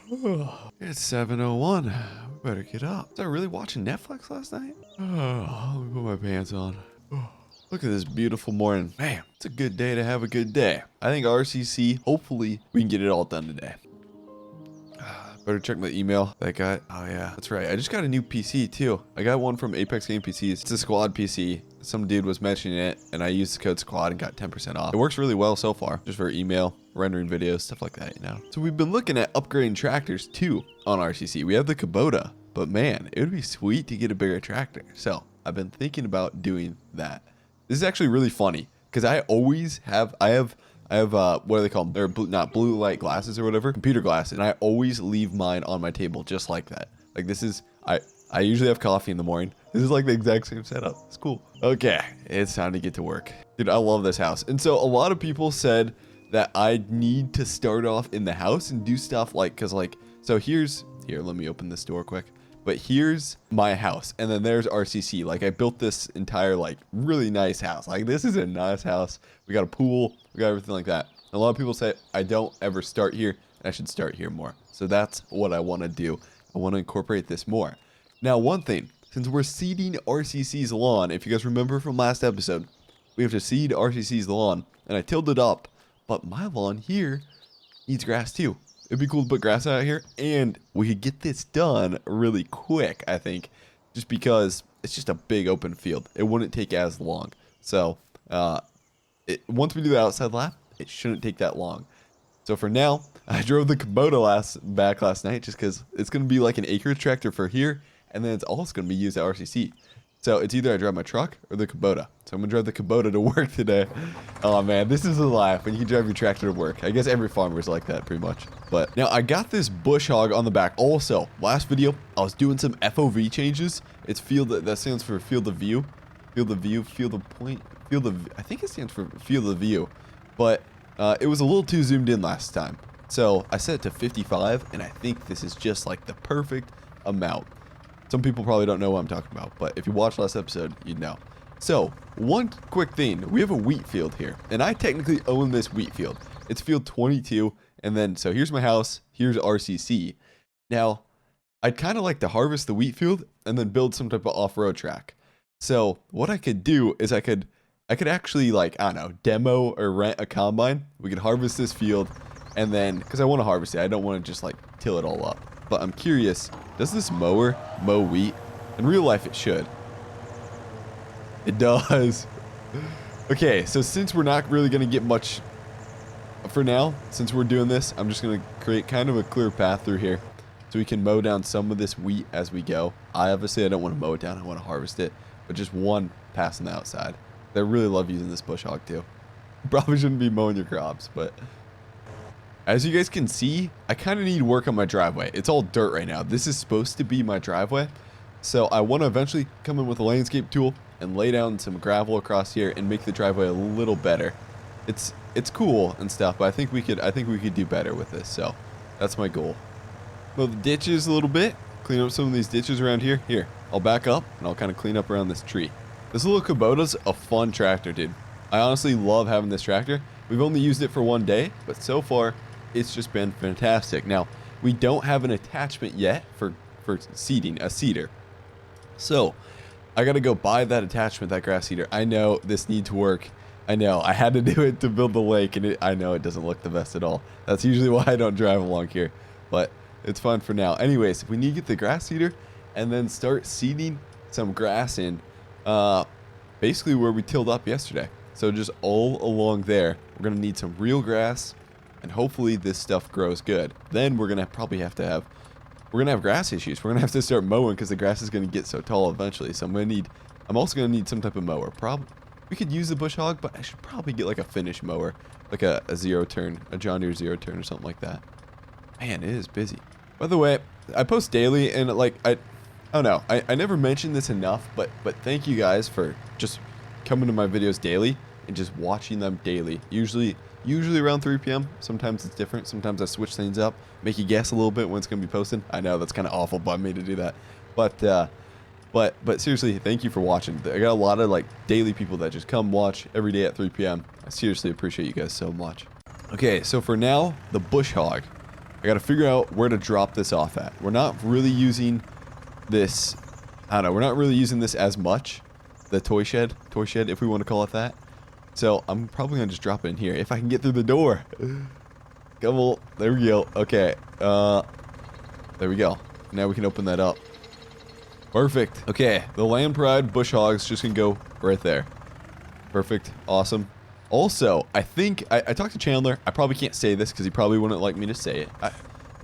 It's 7:01. We better get up. Was I really watching Netflix last night? Oh, let me put my pants on. Look at this beautiful morning. Man, it's a good day to have a good day. I think RCC, hopefully, we can get it all done today. Better check my email. That guy. Oh, yeah. That's right. I just got a new PC, too. I got one from Apex Game PCs. It's a squad PC. Some dude was mentioning it, and I used the code SQUAD and got 10% off. It works really well so far, just for email, rendering videos, stuff like that, you know? So we've been looking at upgrading tractors, too, on RCC. We have the Kubota, but man, it would be sweet to get a bigger tractor. So I've been thinking about doing that. This is actually really funny, because I have what do they call them? They're not blue light glasses or whatever, computer glasses. And I always leave mine on my table just like that. Like this is, I usually have coffee in the morning. This is like the exact same setup. It's cool. Okay, it's time to get to work. Dude, I love this house. And so a lot of people said that I need to start off in the house and do stuff like, cause like, so here, let me open this door quick. But here's my house, and then there's RCC. Like I built this entire like really nice house. Like this is a nice house. We got a pool, we got everything like that. A lot of people say I don't ever start here, and I should start here more. So that's what I want to do. I want to incorporate this more. Now, one thing, since we're seeding RCC's lawn, if you guys remember from last episode, we have to seed RCC's lawn, and I tilled it up, but my lawn here needs grass too. It'd be cool to put grass out here, and we could get this done really quick, I think, just because it's just a big open field. It wouldn't take as long. So once we do the outside lap, it shouldn't take that long. So for now, I drove the Kubota back last night just because it's going to be like an acreage tractor for here, and then it's also going to be used at RCC. So it's either I drive my truck or the Kubota. So I'm going to drive the Kubota to work today. Oh man, this is a life when you can drive your tractor to work. I guess every farmer is like that pretty much. But now I got this bush hog on the back. Also, last video, I was doing some FOV changes. It's that stands for field of view. Field of view, field of point, I think it stands for field of view. But it was a little too zoomed in last time. So I set it to 55, and I think this is just like the perfect amount. Some people probably don't know what I'm talking about, but if you watched last episode, you'd know. So, one quick thing. We have a wheat field here, and I technically own this wheat field. It's field 22, and then, so here's my house, here's RCC. Now, I'd kind of like to harvest the wheat field and then build some type of off-road track. So, what I could do is I could actually, like, I don't know, demo or rent a combine. We could harvest this field, and then, because I want to harvest it, I don't want to just, like, till it all up. But I'm curious, does this mower mow wheat? In real life, it should. It does. Okay, so since we're not really going to get much for now, since we're doing this, I'm just going to create kind of a clear path through here so we can mow down some of this wheat as we go. I don't want to mow it down. I want to harvest it, but just one pass on the outside. I really love using this bush hog too. Probably shouldn't be mowing your crops, but as you guys can see, I kind of need work on my driveway. It's all dirt right now. This is supposed to be my driveway. So I want to eventually come in with a landscape tool and lay down some gravel across here and make the driveway a little better. It's cool and stuff, but I think we could do better with this. So that's my goal. Mow the ditches a little bit. Clean up some of these ditches around here. Here, I'll back up and I'll kind of clean up around this tree. This little Kubota's a fun tractor, dude. I honestly love having this tractor. We've only used it for one day, but so far it's just been fantastic. Now, we don't have an attachment yet for seeding, a seeder. So, I got to go buy that attachment, that grass seeder. I know this needs work. I know I had to do it to build the lake, and I know it doesn't look the best at all. That's usually why I don't drive along here, but it's fun for now. Anyways, we need to get the grass seeder and then start seeding some grass in basically where we tilled up yesterday. So just all along there, we're going to need some real grass, and hopefully this stuff grows good. Then we're going to probably have grass issues. We're going to have to start mowing because the grass is going to get so tall eventually. So I'm also going to need some type of mower. We could use the bush hog, but I should probably get like a finish mower, like a zero turn, a John Deere zero turn or something like that. Man, it is busy. By the way, I post daily, and like I don't know, I never mentioned this enough, but thank you guys for just coming to my videos daily and just watching them daily. Usually around 3 p.m. Sometimes it's different. Sometimes I switch things up, make you guess a little bit when it's going to be posted. I know that's kind of awful by me to do that. But seriously, thank you for watching. I got a lot of like daily people that just come watch every day at 3 p.m. I seriously appreciate you guys so much. Okay, so for now, the bush hog. I got to figure out where to drop this off at. We're not really using this, I don't know, we're not really using this as much. The toy shed, if we want to call it that. So I'm probably going to just drop it in here if I can get through the door. Come on, there we go. Okay, there we go. Now we can open that up. Perfect. Okay, the Land Pride Bush Hog's just gonna go right there. Perfect. Awesome. Also, I think I talked to Chandler. I probably can't say this because he probably wouldn't like me to say it.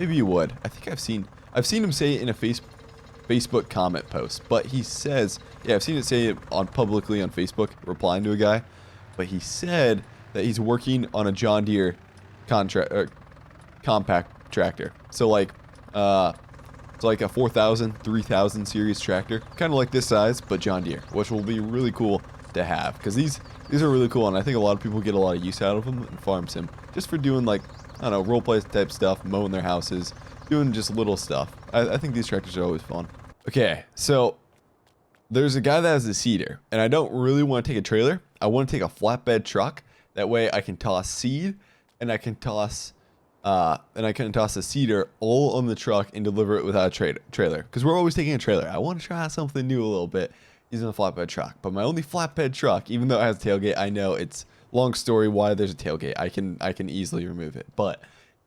Maybe you would. I think I've seen him say it in a Facebook comment post. But he says, yeah, I've seen it say it on publicly on Facebook, replying to a guy. But he said that he's working on a John Deere compact tractor. So like, it's like a 4000, 3000 series tractor, kind of like this size, but John Deere, which will be really cool to have because these are really cool, and I think a lot of people get a lot of use out of them in farm sim, just for doing like, I don't know, role play type stuff, mowing their houses, doing just little stuff. I think these tractors are always fun. Okay, so there's a guy that has a seeder, and I don't really want to take a trailer. I want to take a flatbed truck. That way I can toss seed, and I can toss a seeder all on the truck and deliver it without a trailer. Because we're always taking a trailer. I want to try something new a little bit using a flatbed truck. But my only flatbed truck, even though it has a tailgate, I know it's long story why there's a tailgate. I can easily remove it. But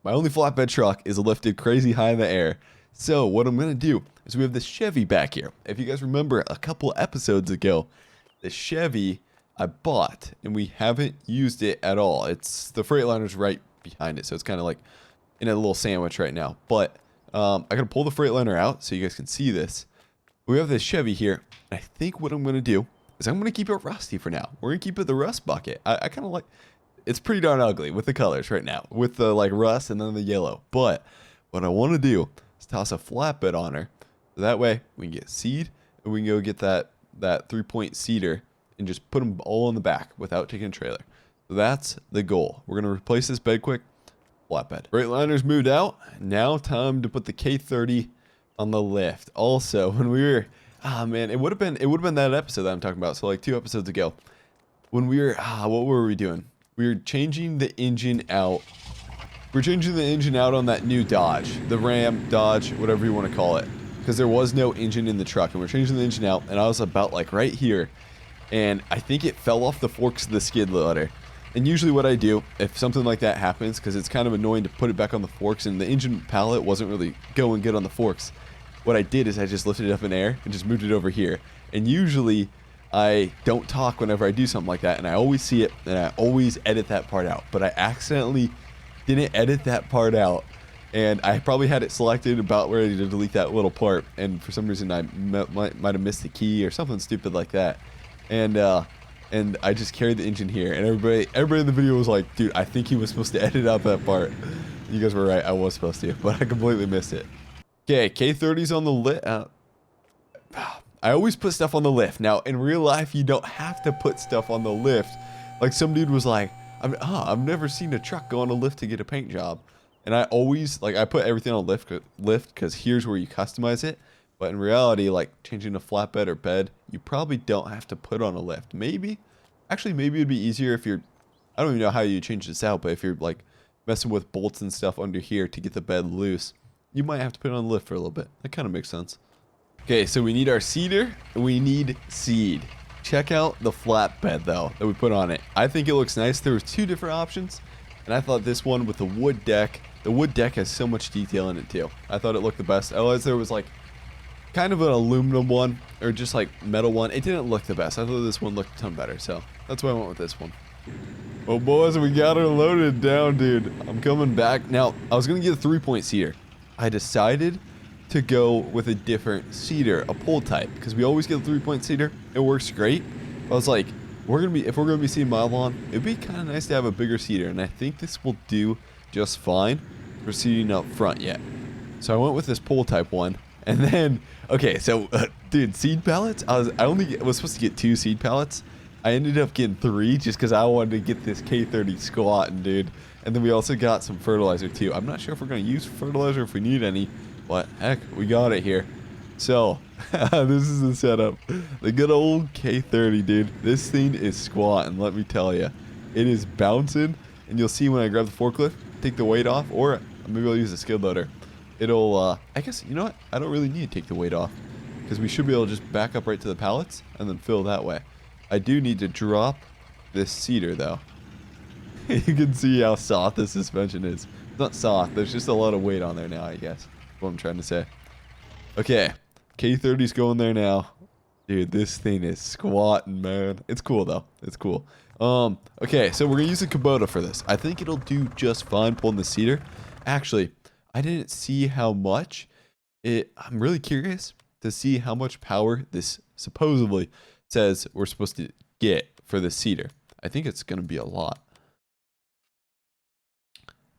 my only flatbed truck is lifted crazy high in the air. So what I'm going to do is we have this Chevy back here. If you guys remember a couple episodes ago, the Chevy I bought, and we haven't used it at all. It's the Freightliner's right behind it, so it's kind of like in a little sandwich right now. But I gotta pull the Freightliner out so you guys can see this. We have this Chevy here, and I think what I'm gonna do is I'm gonna keep it rusty for now. We're gonna keep it the rust bucket. I kind of like, it's pretty darn ugly with the colors right now, with the like rust and then the yellow. But what I want to do is toss a flatbed on her, so that way we can get seed and we can go get that 3-point seeder and just put them all in the back without taking a trailer. So that's the goal. We're gonna replace this bed quick. Flatbed. Freightliner's moved out. Now time to put the K30 on the lift. Also, when we were, man, it would have been that episode that I'm talking about. So like 2 episodes ago, when we were, what were we doing? We were changing the engine out. We're changing the engine out on that new Dodge, the Ram, Dodge, whatever you want to call it, because there was no engine in the truck, and we're changing the engine out, and I was about like right here, and I think it fell off the forks of the skid loader. And usually what I do, if something like that happens, because it's kind of annoying to put it back on the forks, and the engine pallet wasn't really going good on the forks, what I did is I just lifted it up in air and just moved it over here. And usually I don't talk whenever I do something like that, and I always see it, and I always edit that part out. But I accidentally didn't edit that part out, and I probably had it selected about ready to delete that little part, and for some reason I might have missed the key or something stupid like that. And I just carried the engine here, and everybody in the video was like, dude, I think he was supposed to edit out that part. You guys were right, I was supposed to, but I completely missed it. Okay, K30's on the lift. I always put stuff on the lift. Now, in real life, you don't have to put stuff on the lift. Like some dude was like, I've never seen a truck go on a lift to get a paint job. And I always, like, I put everything on lift because here's where you customize it. But in reality, like changing a flatbed or bed, you probably don't have to put on a lift. Maybe it'd be easier if you're, I don't even know how you change this out, but if you're like messing with bolts and stuff under here to get the bed loose, you might have to put it on the lift for a little bit. That kind of makes sense. Okay, so we need our seeder and we need seed. Check out the flatbed though that we put on it. I think it looks nice. There was 2 different options, and I thought this one with the wood deck. The wood deck has so much detail in it too. I thought it looked the best. Otherwise, there was like kind of an aluminum one or just like metal one. It didn't look the best. I thought this one looked a ton better, so that's why I went with this one. Well, boys, we got her loaded down, dude. I'm coming back. Now, I was going to get a 3-point seeder. I decided to go with a different seeder, a pull type, because we always get a 3-point seeder. It works great. I was like, if we're going to be seeding my lawn, it'd be kind of nice to have a bigger seeder, and I think this will do just fine for seeding up front yet. So I went with this pull type one. And then, okay, so, dude, seed pallets, I was supposed to get 2 seed pallets. I ended up getting 3 just because I wanted to get this K30 squatting, dude. And then we also got some fertilizer, too. I'm not sure if we're going to use fertilizer, if we need any, but heck, we got it here. So, this is the setup. The good old K30, dude. This thing is squatting, let me tell you. It is bouncing, and you'll see when I grab the forklift, take the weight off, or Maybe I'll use a skid loader. It'll, I guess, you know what? I don't really need to take the weight off. Because we should be able to just back up right to the pallets and then fill that way. I do need to drop this cedar, though. You can see how soft the suspension is. It's not soft. There's just a lot of weight on there now, I guess. What I'm trying to say. Okay. K30's going there now. Dude, this thing is squatting, man. It's cool, though. It's cool. Okay, so we're going to use a Kubota for this. I think it'll do just fine pulling the cedar. Actually, I didn't see how much. I'm really curious to see how much power this supposedly says we're supposed to get for the cedar. I think it's going to be a lot.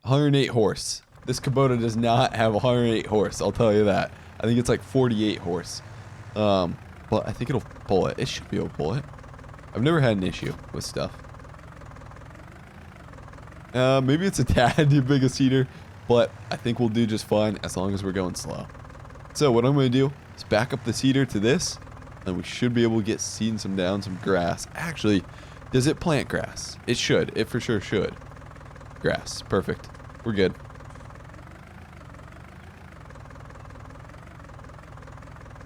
108 horse. This Kubota does not have 108 horse, I'll tell you that. I think it's like 48 horse. But I think it'll pull it. It should be able to pull it. I've never had an issue with stuff. Maybe it's a tad too big a cedar, but I think we'll do just fine as long as we're going slow. So what I'm going to do is back up the cedar to this, and we should be able to get seeding some down, some grass. Actually, does it plant grass? It should. It for sure should. Grass. Perfect. We're good.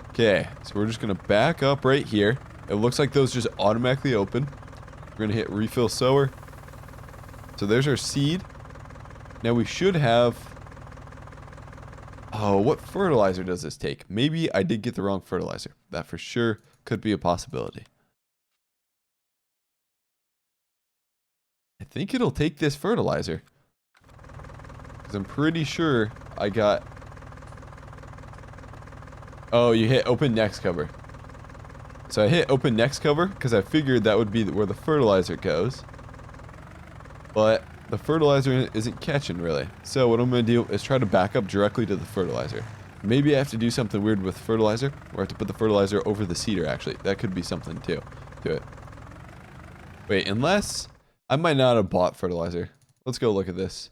Okay, so we're just going to back up right here. It looks like those just automatically open. We're going to hit refill sower. So there's our seed. Now we should have... Oh, what fertilizer does this take? Maybe I did get the wrong fertilizer. That for sure could be a possibility. I think it'll take this fertilizer. Because I'm pretty sure I got... Oh, you hit open next cover. So I hit open next cover because I figured that would be where the fertilizer goes. But the fertilizer isn't catching really. So what I'm going to do is try to back up directly to the fertilizer. Maybe I have to do something weird with fertilizer. Or I have to put the fertilizer over the cedar actually. That could be something too to it. Wait, unless... I might not have bought fertilizer. Let's go look at this.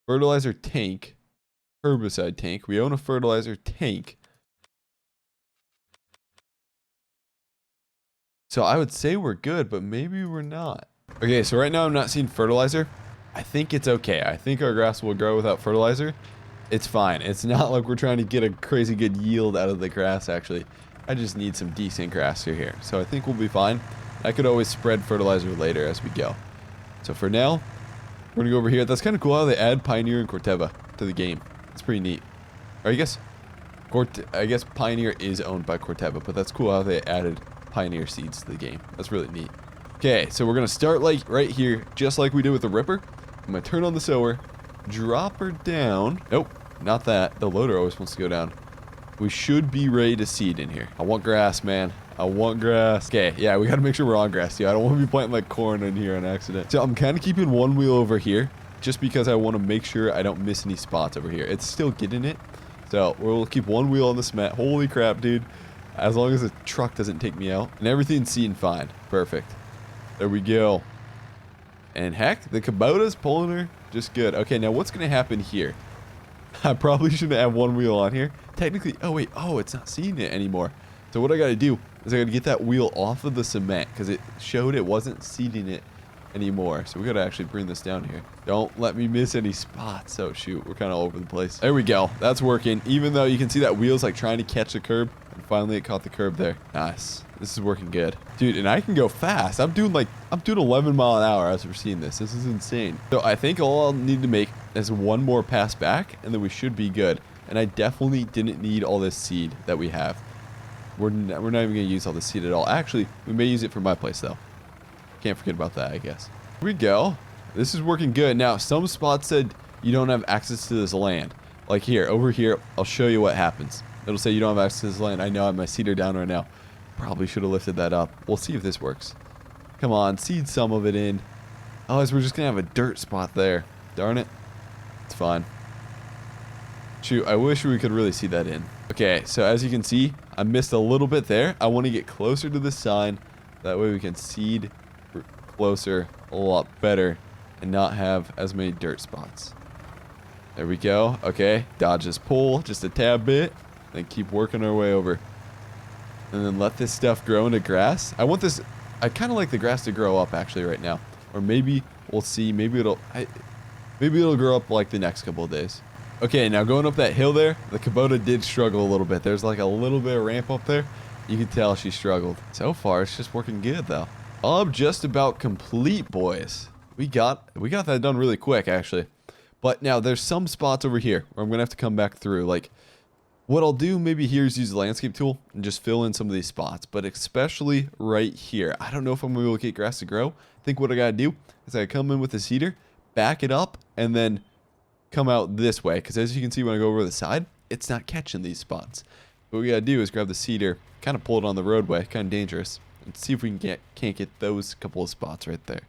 Fertilizer tank. Herbicide tank. We own a fertilizer tank. So I would say we're good, but maybe we're not. Okay, so right now I'm not seeing fertilizer. I think it's okay. I think our grass will grow without fertilizer. It's fine. It's not like we're trying to get a crazy good yield out of the grass, actually. I just need some decent grass here. So I think we'll be fine. I could always spread fertilizer later as we go. So for now, we're going to go over here. That's kind of cool how they add Pioneer and Corteva to the game. It's pretty neat. Or I guess Pioneer is owned by Corteva, but that's cool how they added Pioneer seeds to the game. That's really neat. Okay, so we're going to start like right here, just like we did with the Ripper. I'm going to turn on the sower, drop her down. Nope, not that. The loader always wants to go down. We should be ready to seed in here. I want grass, man. I want grass. Okay, yeah, we got to make sure we're on grass, too. I don't want to be planting like corn in here on accident. So I'm kind of keeping one wheel over here just because I want to make sure I don't miss any spots over here. It's still getting it. So we'll keep one wheel on the cement. Holy crap, dude. As long as the truck doesn't take me out. And everything's seeing fine. Perfect. There we go. And heck, the Kubota's pulling her just good. Okay, now what's going to happen here? I probably shouldn't have one wheel on here. Technically, oh wait, oh, it's not seeing it anymore. So what I got to do is I got to get that wheel off of the cement because it showed it wasn't seeding it anymore. So we got to actually bring this down here. Don't let me miss any spots. Oh shoot, we're kind of all over the place. There we go. That's working. Even though you can see that wheel's like trying to catch the curb. And finally it caught the curb there. Nice. This is working good. Dude, and I can go fast. I'm doing 11 mile an hour as we're seeing this. This is insane. So I think all I'll need to make is one more pass back and then we should be good. And I definitely didn't need all this seed that we have. We're not even going to use all the seed at all. Actually, we may use it for my place though. Can't forget about that, I guess. Here we go. This is working good. Now, some spots said you don't have access to this land. Like here, over here, I'll show you what happens. It'll say you don't have access to this land. I know I have my seeder down right now. Probably should have lifted that up. We'll see if this works. Come on, seed some of it in. Otherwise, we're just going to have a dirt spot there. Darn it. It's fine. Shoot, I wish we could really see that in. Okay, so as you can see, I missed a little bit there. I want to get closer to the sign. That way we can seed closer a lot better and not have as many dirt spots. There we go. Okay, dodge this pole just a tad bit. Then keep working our way over. And then let this stuff grow into grass. I want this... I kind of like the grass to grow up actually right now. Or maybe we'll see. Maybe it'll grow up like the next couple of days. Okay, now going up that hill there, the Kubota did struggle a little bit. There's like a little bit of ramp up there. You can tell she struggled. So far, it's just working good though. I'm just about complete, boys. We got that done really quick, actually. But now there's some spots over here where I'm gonna have to come back through. Like, what I'll do maybe here is use the landscape tool and just fill in some of these spots. But especially right here, I don't know if I'm gonna be able to get grass to grow. I think what I gotta do is I come in with the seeder, back it up, and then come out this way, because as you can see when I go over the side, it's not catching these spots. What we gotta do is grab the seeder, kind of pull it on the roadway, kind of dangerous, and see if we can't get those couple of spots right there.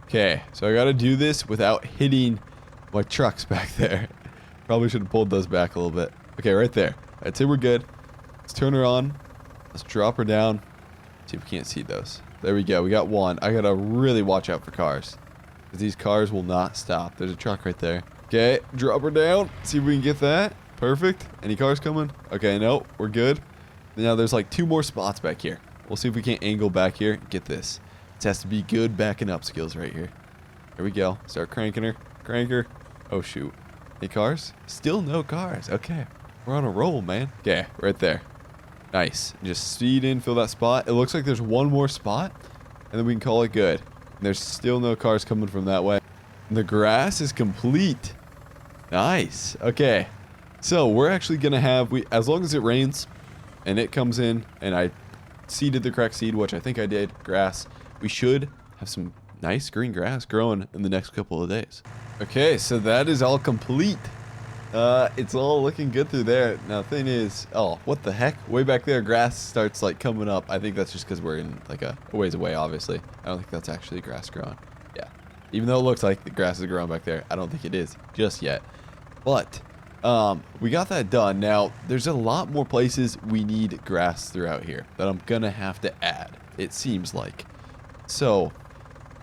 Okay, so I gotta do this without hitting my trucks back there. Probably should have pulled those back a little bit. Okay, right there. I'd say we're good. Let's turn her on. Let's drop her down. See if we can't see those. There we go. We got one. I gotta really watch out for cars, because these cars will not stop. There's a truck right there. Okay, drop her down. See if we can get that. Perfect. Any cars coming? Okay, no, we're good. Now there's like 2 more spots back here. We'll see if we can't angle back here. Get this. This has to be good backing up skills right here. Here we go. Start cranking her. Crank her. Oh, shoot. Any cars? Still no cars. Okay. We're on a roll, man. Okay, right there. Nice. Just speed in, fill that spot. It looks like there's one more spot, and then we can call it good. And there's still no cars coming from that way. And the grass is complete. Nice. Okay. So we're actually going to have, as long as it rains and it comes in and I seeded the correct seed, which I think I did, grass, we should have some nice green grass growing in the next couple of days. Okay, so that is all complete. It's all looking good through there. Now the thing is, oh, what the heck? Way back there, grass starts like coming up. I think that's just because we're in like a ways away, obviously. I don't think that's actually grass growing. Yeah. Even though it looks like the grass is growing back there, I don't think it is just yet. But we got that done. Now, there's a lot more places we need grass throughout here that I'm going to have to add, it seems like. So,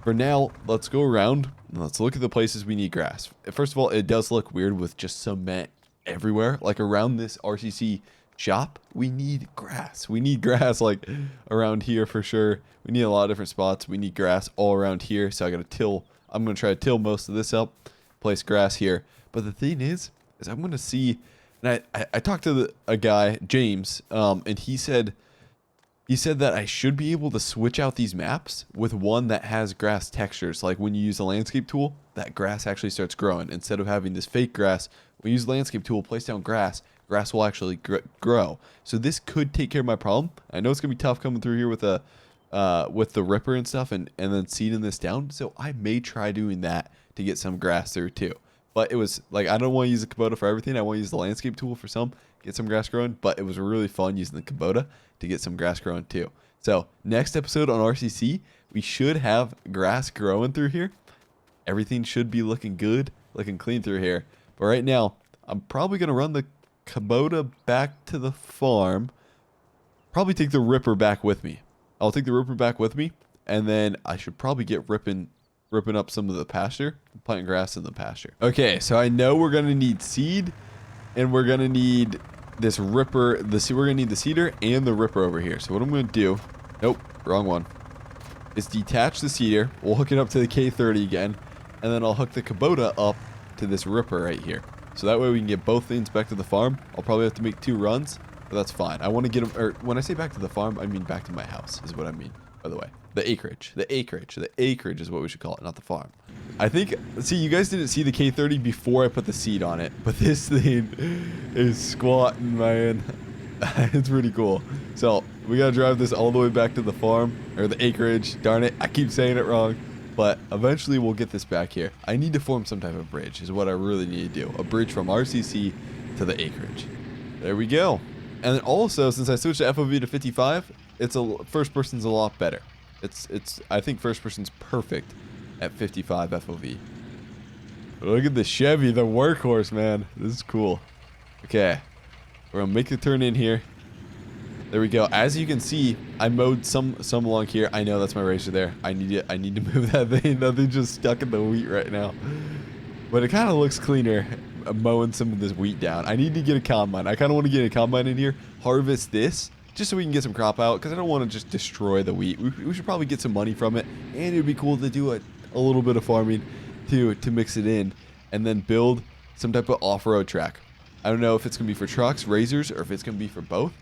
for now, let's go around and let's look at the places we need grass. First of all, it does look weird with just cement everywhere. Like around this RCC shop, we need grass. We need grass like around here for sure. We need a lot of different spots. We need grass all around here. So I got to till. I'm going to try to till most of this up, place grass here. But the thing is I'm going to see, and I talked to a guy, James, and he said that I should be able to switch out these maps with one that has grass textures. Like when you use the landscape tool, that grass actually starts growing. Instead of having this fake grass, when you use the landscape tool, place down grass will actually grow. So this could take care of my problem. I know it's going to be tough coming through here with the ripper and stuff and then seeding this down. So I may try doing that to get some grass through too. But it was like, I don't want to use the Kubota for everything. I want to use the landscape tool for some, get some grass growing. But it was really fun using the Kubota to get some grass growing too. So next episode on RCC, we should have grass growing through here. Everything should be looking good, looking clean through here. But right now, I'm probably going to run the Kubota back to the farm. Probably take the ripper back with me. I'll take the ripper back with me. And then I should probably get ripping up some of the pasture, planting grass in the pasture. Okay, so I know we're gonna need seed, and we're gonna need this ripper. We're gonna need the seeder and the ripper over here. So what I'm gonna do, nope, wrong one, is detach the seeder. We'll hook it up to the K30 again, and then I'll hook the Kubota up to this ripper right here. So that way we can get both things back to the farm. I'll probably have to make 2 runs, but that's fine. I want to get them, or when I say back to the farm, I mean back to my house is what I mean, by the way. The acreage is what we should call it, not the farm. I think, see, you guys didn't see the K30 before I put the seed on it, but this thing is squatting, man. It's pretty cool. So we gotta drive this all the way back to the farm, or the acreage. Darn it, I keep saying it wrong. But eventually we'll get this back here. I need to form some type of bridge is what I really need to do. A bridge from RCC to the acreage. There we go. And then also, since I switched the FOV to 55, first person's a lot better. I think first person's perfect at 55 FOV. Look at the Chevy, the workhorse, man. This is cool. Okay, we're gonna make the turn in here. There we go. As you can see, I mowed some along here. I know that's my racer there. I need to move that thing. That thing's just stuck in the wheat right now. But it kind of looks cleaner mowing some of this wheat down. I need to get a combine. I kind of want to get a combine in here, harvest this, just so we can get some crop out, because I don't want to just destroy the wheat. We should probably get some money from it, and it would be cool to do a little bit of farming to mix it in, and then build some type of off-road track. I don't know if it's going to be for trucks, razors, or if it's going to be for both,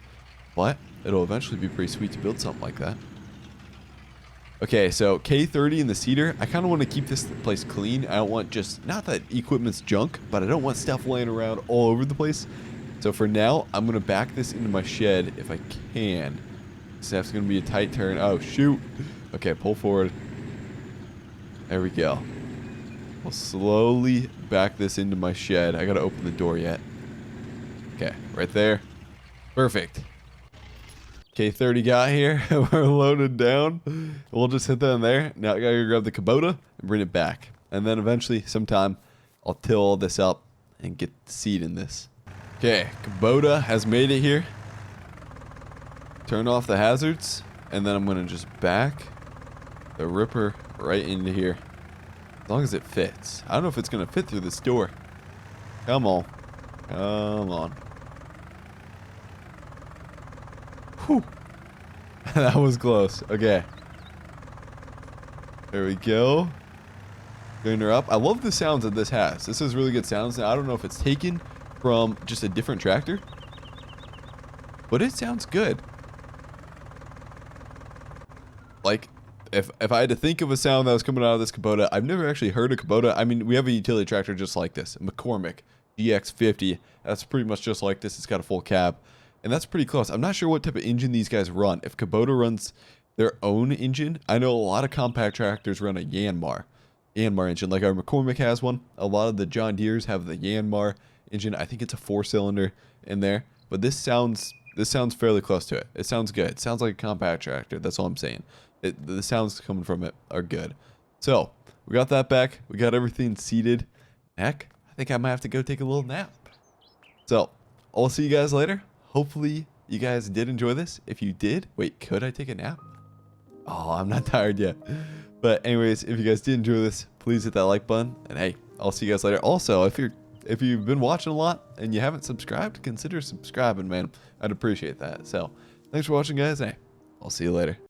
but it'll eventually be pretty sweet to build something like that. Okay, so K30 in the Cedar, I kind of want to keep this place clean. I don't want just, not that equipment's junk, but I don't want stuff laying around all over the place. So for now, I'm going to back this into my shed if I can. That's going to be a tight turn. Oh, shoot. Okay, pull forward. There we go. We'll slowly back this into my shed. I got to open the door yet. Okay, right there. Perfect. K30 got here. We're loaded down. We'll just hit that in there. Now I got to grab the Kubota and bring it back. And then eventually, sometime, I'll till all this up and get the seed in this. Okay, Kubota has made it here. Turn off the hazards. And then I'm going to just back the Ripper right into here. As long as it fits. I don't know if it's going to fit through this door. Come on. Come on. Whew. That was close. Okay. There we go. Getting her up. I love the sounds that this has. This has really good sounds. Now, I don't know if it's taken from just a different tractor, but it sounds good. Like, if I had to think of a sound that was coming out of this Kubota, I've never actually heard a Kubota. I mean, we have a utility tractor just like this, a McCormick GX50. That's pretty much just like this. It's got a full cab, and that's pretty close. I'm not sure what type of engine these guys run. If Kubota runs their own engine, I know a lot of compact tractors run a Yanmar engine. Like our McCormick has one. A lot of the John Deeres have the Yanmar engine. I think it's a 4-cylinder in there, but this sounds fairly close to it. It sounds good. It sounds like a compact tractor. That's all I'm saying. The sounds coming from it are good. So we got that back. We got everything seated. Heck, I think I might have to go take a little nap. So I'll see you guys later. Hopefully you guys did enjoy this. If you did, wait, could I take a nap? Oh, I'm not tired yet. But anyways, if you guys did enjoy this, please hit that like button. And hey, I'll see you guys later. Also, if you've been watching a lot and you haven't subscribed, consider subscribing, man. I'd appreciate that. So thanks for watching, guys. Hey, I'll see you later.